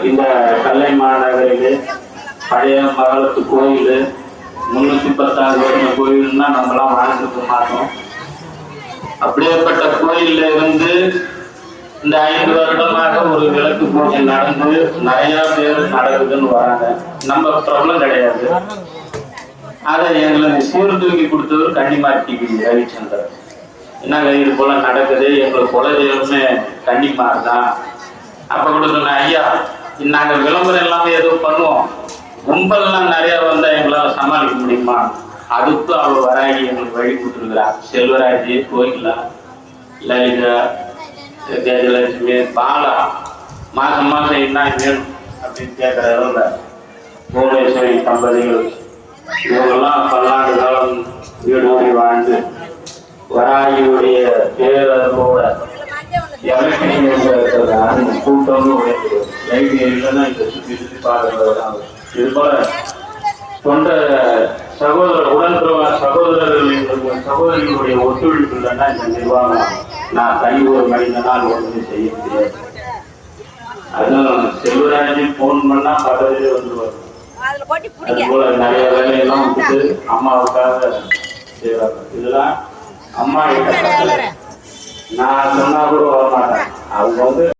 இந்த கல்லை மாநகரில் பழைய மகளத்து கோயில் 316 வருஷ கோயில்னா நம்மளாம் வாழ்ந்துக்க மாட்டோம். அப்படியேப்பட்ட கோயில்ல இருந்து இந்த 5 வருடமாக ஒரு விளக்கு பூஜை நடந்து நிறைய பேர் நடக்குதுன்னு வராங்க. நம்ம பிரபலம் கிடையாது. அதை எங்களுக்கு சீர்தூக்கி கொடுத்தவர் கன்னிமார் டிவி ரவிச்சந்திரன். என்னங்க இது போல நடக்குது, எங்களுக்கு குலதெய்வமே கன்னிமார் தான். அப்ப கூட சொன்னேன், ஐயா நாங்க விளம்பரம் எல்லாமே எதுவும் பண்ணுவோம், கும்பல்லாம் நிறைய வந்தா எங்களால சமாளிக்க முடியுமா? அதுக்கு அவர் வராகி எங்களுக்கு வழி கொடுத்துருக்கிறார். செல்வராஜ், கோகிலா, லலிதா, தேஜலட்சுமி, பாலா மாசம் மாசம் என்ன வேணும் அப்படின்னு கேட்கறதுல புவனேஸ்வரி தம்பதிகள் இவங்கெல்லாம் பல்லாண்டு காலம் வீடோடி வாழ்ந்து வராகியுடைய பேரதோட கூட்டமும் லைட் இல்லைன்னா இந்த சுற்றி சுற்றி பார்க்கறது. இது போல தொண்ட சகோதரர்களுடைய ஒத்துழைப்பு இல்லைன்னா இந்த நிர்வாகம் நான் தனி ஒரு மனிதனால் ஒன்றுமே செய்ய முடியாது. அதுவும் செல்வராஜ் போன் பண்ணா பதவியிலே வந்துருவாரு. அது போல நிறைய வேலையெல்லாம் விட்டு அம்மாவுக்காக செய்வாங்க. இதெல்லாம் அம்மா நான் சொன்னா கூட வரமாட்டேன். அவங்க